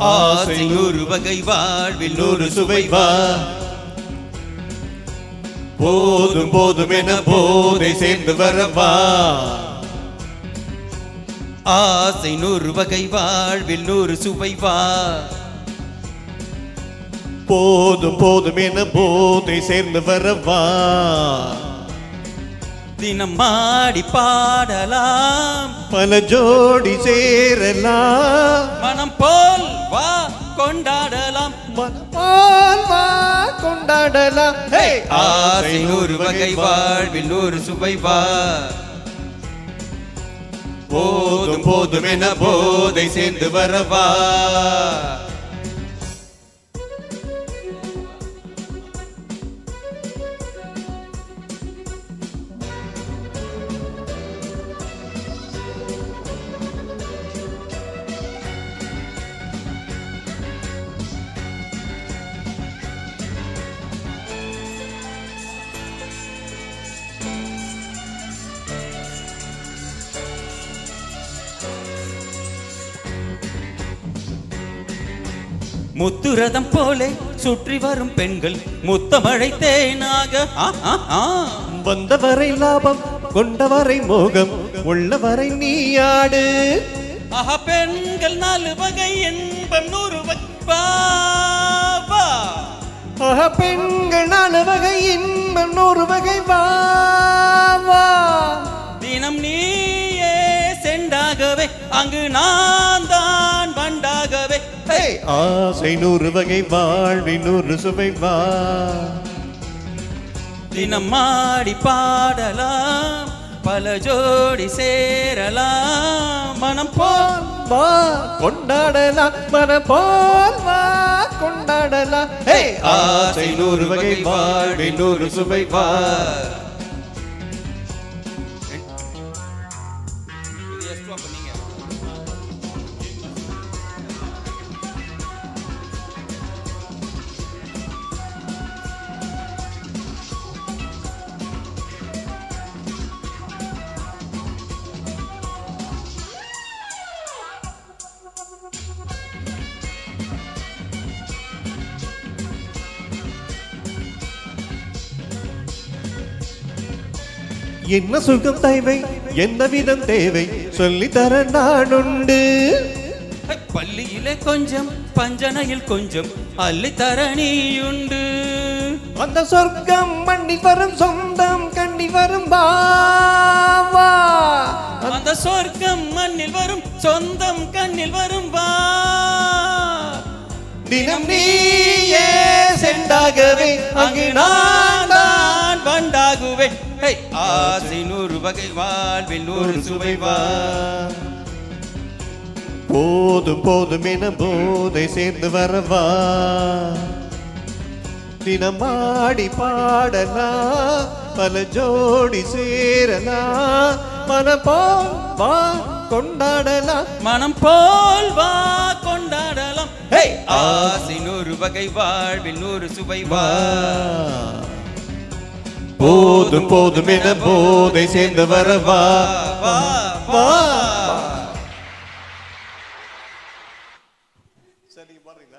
ஆசை நூறு வகை வாழ்வில் நூறு சுவை வா. போதும் போதும் என போதை சேர்ந்து வரவா. ஆசை நூறு வகை வாழ்வில் நூறு சுவை வா. போதும் போதும் என போதை சேர்ந்து வரவா. தினம் மாடி பாடலாம், பல ஜோடி சேரலாம், மனம் போல் வா கொண்டாடலாம், மனம் போல் வா கொண்டாடலாம். ஆசை நூறு வகை வாழ்வில் நூறு சுவை வா. போதும் போதும் என போதை சேர்ந்து வரவா. முத்துரதம் போலே சுற்றி வரும் பெண்கள் முத்தமழை தேனாக. வந்தவரை லாபம் கொண்டவரை மோகம் உள்ளவரை நீயாடு. ஆஹா பெண்கள் 4 வகை இன்பம் 100 வகை. ஆஹா பெண்கள் 4 வகை இன்பம் 100 வகை. தினம் நீயே செண்டாகவே அங்கு நான் தான் வண்டாகவே. ஆசை 100 வகை வாழ்வி 100 சுவை வா. தினம் மாடி பாடலாம், பல ஜோடி சேரலாம், மனம் போல் வா கொண்டாடலாம், மனம் போல் வா கொண்டாடலாம். ஆசை 100 வகை வாழ்வி 100 சுவை வா. என்ன சுகம் தேவை எந்த விதம் தேவை சொல்லித்தர நான் உண்டு. பள்ளியிலே கொஞ்சம் பஞ்சனையில் கொஞ்சம் அள்ளித்தர நீயுண்டு. அந்த சொர்க்கம் மண்ணி வரும் சொந்தம் கண்ணி வரும் பாவா. அந்த சொர்க்கம் மண்ணில் வரும் சொந்தம் கண்ணில் வரும் வா. தினம் நீயே செண்டாகவே அங்கு நான் வண்டாகுவே. ஆசை 100 வகை வாழ்வில் 100 சுவை வா. போதும் போதும் என போதை சேர்ந்து வரவா. தினம் ஆடி பாடலாம், பல ஜோடி சேரலாம், மனம் போல் வா கொண்டாடலாம், மனம் போல் வா கொண்டாடலாம். ஆசை 100 வகை வாழ்வில் 100 சுவை வா. போதும் போதும் என போதை சேர்ந்து வரவா. சரி பாருங்க.